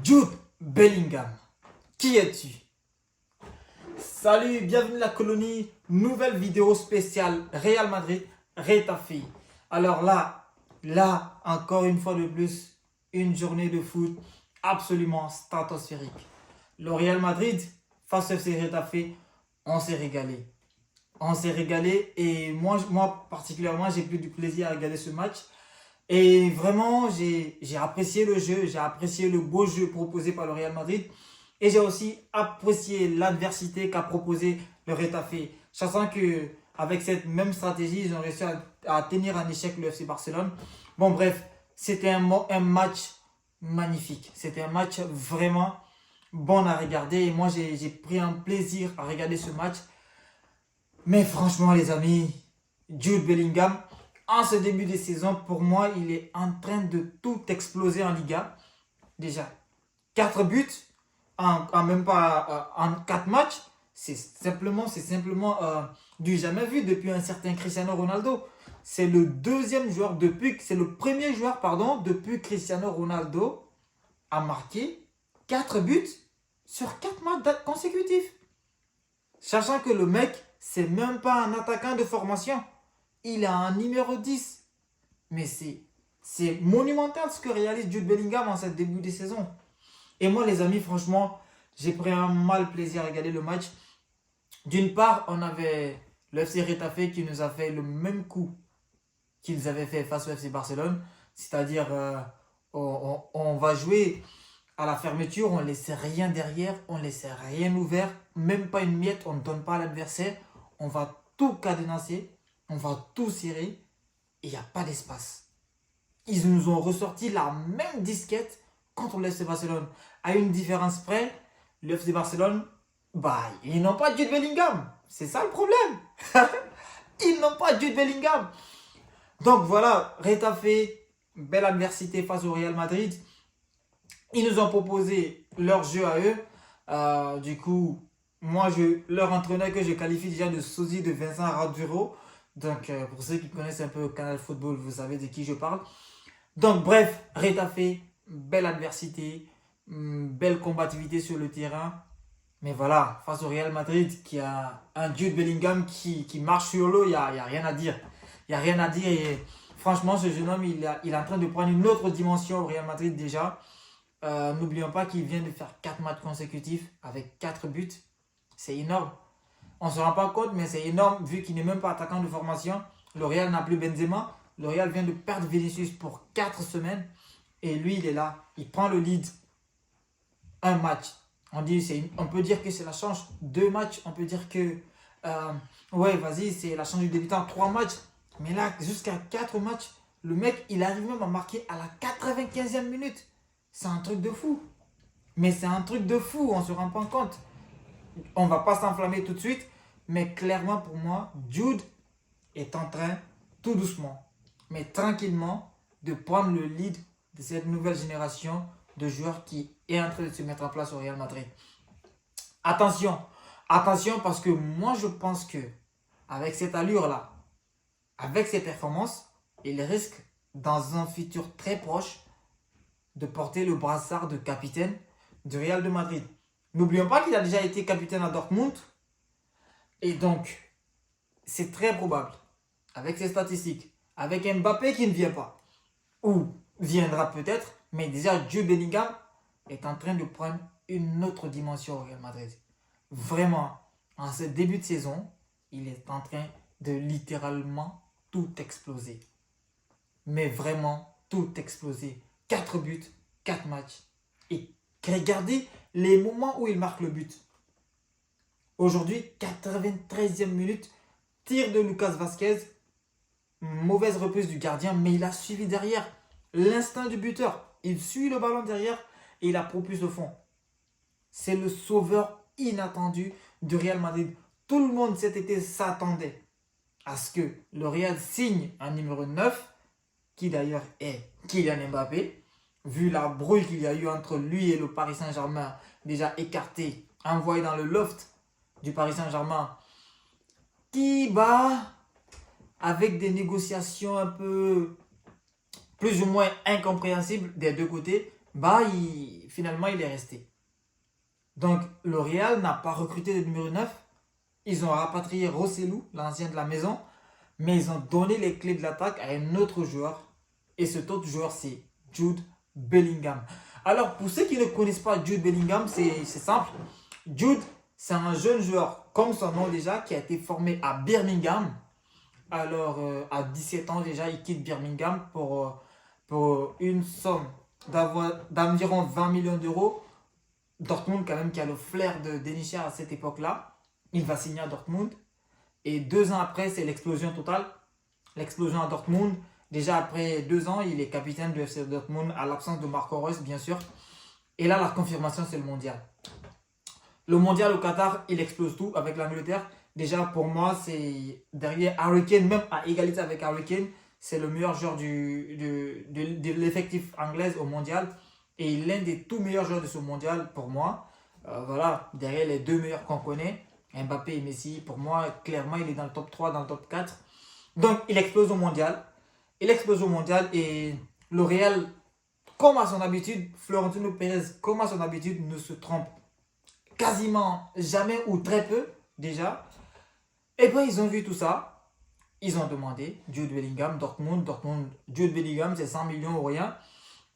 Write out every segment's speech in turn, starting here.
Jude Bellingham, qui es-tu? Salut, bienvenue à la colonie, nouvelle vidéo spéciale Real Madrid, Retafe. Alors là, encore une fois de plus, une journée de foot absolument stratosphérique. Le Real Madrid face au FC Retafe, on s'est régalé. On s'est régalé et moi particulièrement, j'ai pris du plaisir à regarder ce match. Et vraiment, j'ai apprécié le jeu, j'ai apprécié le beau jeu proposé par le Real Madrid. Et j'ai aussi apprécié l'adversité qu'a proposé le Retafe. Sachant que avec cette même stratégie, ils ont réussi à tenir en échec le FC Barcelone. Bon bref, c'était un match magnifique. C'était un match vraiment bon à regarder. Et moi, j'ai pris un plaisir à regarder ce match. Mais franchement, les amis, Jude Bellingham, en ce début de saison, pour moi, il est en train de tout exploser en Liga. Déjà, 4 buts même pas en 4 matchs, c'est simplement du jamais vu depuis un certain Cristiano Ronaldo. C'est le deuxième joueur c'est le premier joueur, pardon, depuis Cristiano Ronaldo a marqué 4 buts sur 4 matchs consécutifs. Sachant que le mec, c'est même pas un attaquant de formation. Il a un numéro 10. Mais c'est monumental ce que réalise Jude Bellingham en ce début de saison. Et moi, les amis, franchement, j'ai pris un mal plaisir à regarder le match. D'une part, on avait le FC Retafe qui nous a fait le même coup qu'ils avaient fait face au FC Barcelone. C'est-à-dire, on va jouer à la fermeture, on ne laisse rien derrière, on ne laisse rien ouvert, même pas une miette, on ne donne pas à l'adversaire. On va tout cadenasser, on va tout serrer et il n'y a pas d'espace. Ils nous ont ressorti la même disquette contre le FC Barcelone. À une différence près, le FC Barcelone, ils n'ont pas Jude Bellingham. C'est ça le problème. Ils n'ont pas Jude Bellingham. Donc voilà, Retafe, belle adversité face au Real Madrid. Ils nous ont proposé leur jeu à eux. Du coup, leur entraîneur que je qualifie déjà de sosie de Vincent Raduro. Donc, pour ceux qui connaissent un peu Canal Football, vous savez de qui je parle. Donc, bref, Retafe, belle adversité, belle combativité sur le terrain. Mais voilà, face au Real Madrid, qui a un Jude Bellingham qui marche sur l'eau, il n'y a rien à dire. Il n'y a rien à dire. Et franchement, ce jeune homme, il est en train de prendre une autre dimension au Real Madrid déjà. N'oublions pas qu'il vient de faire 4 matchs consécutifs avec 4 buts. C'est énorme. On ne se rend pas compte, mais c'est énorme vu qu'il n'est même pas attaquant de formation. Le Real n'a plus Benzema. Le Real vient de perdre Vinicius pour 4 semaines. Et lui, il est là. Il prend le lead. Un match. On peut dire que c'est la chance. 2 matchs, on peut dire que ouais, vas-y, c'est la chance du débutant. 3 matchs. Mais là, jusqu'à 4 matchs, le mec, il arrive même à marquer à la 95e minute. C'est un truc de fou. Mais c'est un truc de fou, on ne se rend pas compte. On ne va pas s'enflammer tout de suite. Mais clairement, pour moi, Jude est en train, tout doucement, mais tranquillement, de prendre le lead de cette nouvelle génération de joueurs qui est en train de se mettre en place au Real Madrid. Attention, attention parce que moi je pense que avec cette allure-là, avec ses performances, il risque dans un futur très proche de porter le brassard de capitaine du Real de Madrid. N'oublions pas qu'il a déjà été capitaine à Dortmund et donc c'est très probable, avec ses statistiques, avec Mbappé qui ne vient pas, ou viendra peut-être, mais déjà Jude Bellingham est en train de prendre une autre dimension au Real Madrid. Vraiment, en ce début de saison, il est en train de littéralement tout exploser. Mais vraiment tout exploser. 4 buts, 4 matchs. Et regardez les moments où il marque le but. Aujourd'hui, 93e minute, tir de Lucas Vazquez, mauvaise reprise du gardien, mais il a suivi derrière l'instinct du buteur. Il suit le ballon derrière et il a propulse au fond. C'est le sauveur inattendu du Real Madrid. Tout le monde cet été s'attendait à ce que le Real signe un numéro 9, qui d'ailleurs est Kylian Mbappé. Vu la brouille qu'il y a eu entre lui et le Paris Saint-Germain, déjà écarté, envoyé dans le loft du Paris Saint-Germain, qui avec des négociations un peu plus ou moins incompréhensibles des deux côtés, bah, finalement, il est resté. Donc, le Real n'a pas recruté de numéro 9. Ils ont rapatrié Rossellou, l'ancien de la maison, mais ils ont donné les clés de l'attaque à un autre joueur. Et cet autre joueur, c'est Jude Bellingham. Alors, pour ceux qui ne connaissent pas Jude Bellingham, c'est simple. Jude, c'est un jeune joueur, comme son nom déjà, qui a été formé à Birmingham. Alors, à 17 ans déjà, il quitte Birmingham pour une somme d'environ 20 millions d'euros. Dortmund, quand même, qui a le flair de dénicher à cette époque-là. Il va signer à Dortmund. Et 2 ans après, c'est l'explosion totale. L'explosion à Dortmund. Déjà après 2 ans, il est capitaine du FC Dortmund à l'absence de Marco Reus, bien sûr. Et là, la confirmation, c'est le mondial. Le mondial au Qatar, il explose tout avec l'Angleterre. Déjà, pour moi, c'est derrière Harry Kane, même à égalité avec Harry Kane, c'est le meilleur joueur de l'effectif anglais au mondial. Et il est l'un des tout meilleurs joueurs de ce mondial pour moi. Voilà, derrière les deux meilleurs qu'on connaît, Mbappé et Messi, pour moi, clairement, il est dans le top 3, dans le top 4. Donc, il explose au mondial. Il explose au mondial et le Real, comme à son habitude, Florentino Pérez, comme à son habitude, ne se trompe quasiment jamais ou très peu déjà. Et bien, ils ont vu tout ça. Ils ont demandé Jude Bellingham, Dortmund, Jude Bellingham, c'est 100 millions ou rien.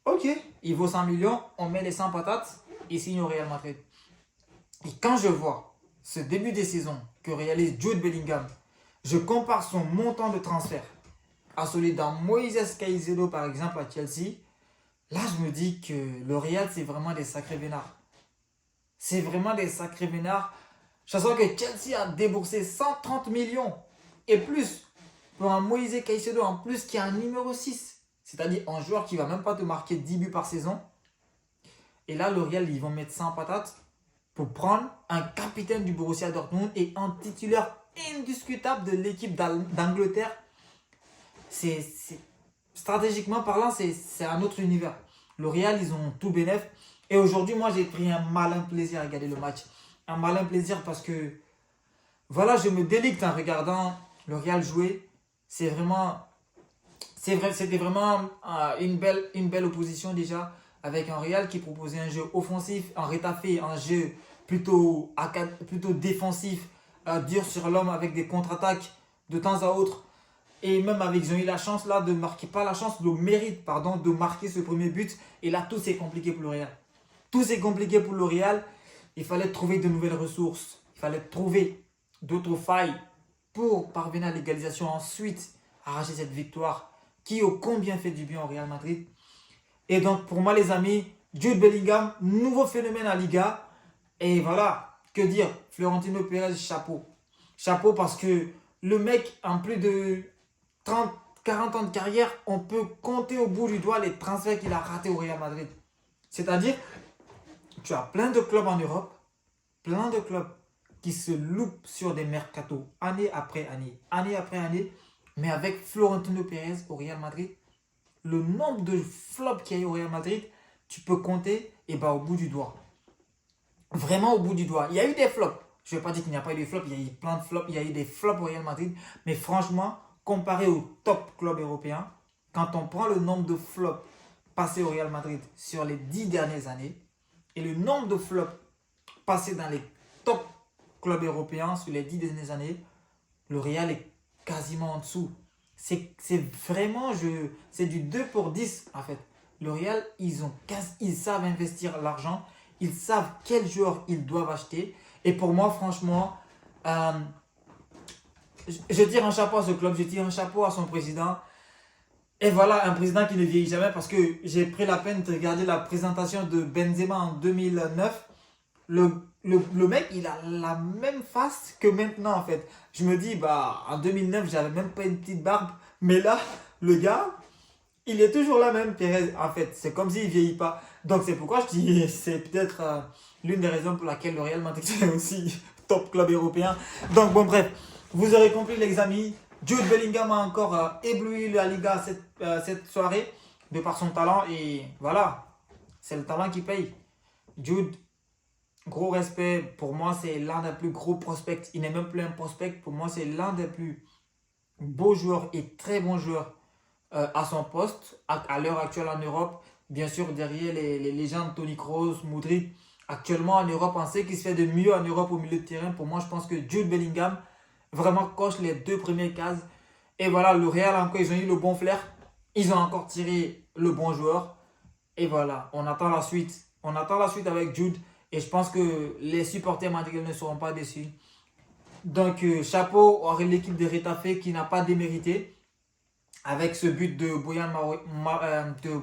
Ok, il vaut 100 millions, on met les 100 patates, il signe au Real Madrid. Et quand je vois ce début de saison que réalise Jude Bellingham, je compare son montant de transfert à celui d'un Moïse Caicedo par exemple à Chelsea. Là, je me dis que le Real, c'est vraiment des sacrés vénards. C'est vraiment des sacrés vénards. Sachant que Chelsea a déboursé 130 millions et plus pour un Moïse Caicedo en plus qui a un numéro 6. C'est-à-dire un joueur qui ne va même pas te marquer 10 buts par saison. Et là, le Real, ils vont mettre 100 patates pour prendre un capitaine du Borussia Dortmund et un titulaire indiscutable de l'équipe d'Angleterre. Stratégiquement parlant, c'est un autre univers. Le Real, ils ont tout bénef. Et aujourd'hui, moi, j'ai pris un malin plaisir à regarder le match. Un malin plaisir parce que, voilà, je me délecte en regardant le Real jouer. C'était vraiment une belle opposition déjà, avec un Real qui proposait un jeu offensif, un rétafé, un jeu plutôt défensif, dur sur l'homme avec des contre-attaques de temps à autre. Et même avec, ils ont eu la chance là de marquer, pas la chance, le mérite, pardon, de marquer ce premier but. Et là, tout s'est compliqué pour le Real. Tout s'est compliqué pour le Real. Il fallait trouver de nouvelles ressources. Il fallait trouver d'autres failles pour parvenir à l'égalisation. Ensuite, arracher cette victoire qui ô combien fait du bien au Real Madrid. Et donc, pour moi, les amis, Jude Bellingham, nouveau phénomène à Liga. Et voilà, que dire, Florentino Pérez, chapeau. Chapeau parce que le mec, en plus de 30, 40 ans de carrière, on peut compter au bout du doigt les transferts qu'il a ratés au Real Madrid. C'est-à-dire, tu as plein de clubs en Europe, plein de clubs qui se loupent sur des mercatos année après année, mais avec Florentino Pérez au Real Madrid, le nombre de flops qu'il y a eu au Real Madrid, tu peux compter et bah, au bout du doigt. Vraiment au bout du doigt. Il y a eu des flops. Je ne vais pas dire qu'il n'y a pas eu des flops, il y a eu plein de flops, il y a eu des flops au Real Madrid, mais franchement, comparé aux top clubs européens, quand on prend le nombre de flops passés au Real Madrid sur les 10 dernières années et le nombre de flops passés dans les top clubs européens sur les 10 dernières années, le Real est quasiment en dessous. C'est vraiment, c'est du 2 pour 10 en fait. Le Real, ils savent investir l'argent, ils savent quels joueurs ils doivent acheter. Et pour moi, franchement, je tire un chapeau à ce club, je tire un chapeau à son président. Et voilà, un président qui ne vieillit jamais parce que j'ai pris la peine de regarder la présentation de Benzema en 2009. Le mec, il a la même face que maintenant en fait. Je me dis, bah, en 2009, j'avais même pas une petite barbe. Mais là, le gars, il est toujours là même, Pérez. En fait, c'est comme s'il ne vieillit pas. Donc c'est pourquoi je dis, c'est peut-être l'une des raisons pour laquelle le Real Madrid est aussi top club européen. Donc bon, bref, vous aurez compris les amis. Jude Bellingham a encore ébloui la Liga cette soirée de par son talent. Et voilà, c'est le talent qui paye. Jude, gros respect. Pour moi, c'est l'un des plus gros prospects. Il n'est même plus un prospect. Pour moi, c'est l'un des plus beaux joueurs et très bons joueurs à son poste à l'heure actuelle en Europe. Bien sûr, derrière les légendes Toni Kroos, Modric. Actuellement en Europe, on sait qu'il se fait de mieux en Europe au milieu de terrain. Pour moi, je pense que Jude Bellingham vraiment coche les deux premières cases. Et voilà, le Real encore, ils ont eu le bon flair. Ils ont encore tiré le bon joueur. Et voilà, on attend la suite. On attend la suite avec Jude. Et je pense que les supporters madrilènes ne seront pas déçus. Donc, chapeau à l'équipe de Retafe qui n'a pas démérité avec ce but de Boyan de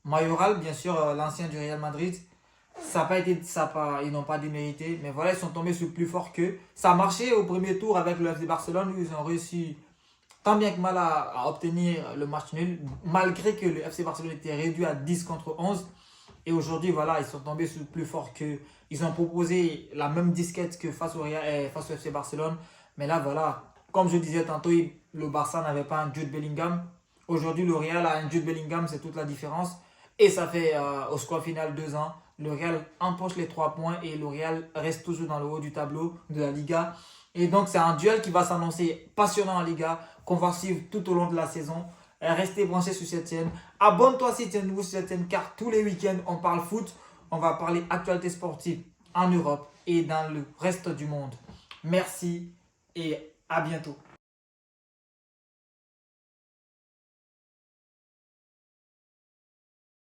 Mayoral, bien sûr, l'ancien du Real Madrid. Ça n'a pas été, ils n'ont pas démérité. Mais voilà, ils sont tombés sur plus fort qu'eux. Ça a marché au premier tour avec le FC Barcelone où ils ont réussi tant bien que mal à obtenir le match nul, malgré que le FC Barcelone était réduit à 10 contre 11. Et aujourd'hui, voilà, ils sont tombés sur plus fort qu'eux. Ils ont proposé la même disquette que face au, Real, face au FC Barcelone. Mais là, voilà, comme je disais tantôt, le Barça n'avait pas un Jude Bellingham. Aujourd'hui, le Real a un Jude Bellingham, c'est toute la différence. Et ça fait au score final 2 ans. Le Real empoche les 3 points et le Real reste toujours dans le haut du tableau de la Liga. Et donc, c'est un duel qui va s'annoncer passionnant en Liga, qu'on va suivre tout au long de la saison. Restez branchés sur cette chaîne. Abonne-toi si tu es nouveau sur cette chaîne, car tous les week-ends, on parle foot. On va parler actualité sportive en Europe et dans le reste du monde. Merci et à bientôt.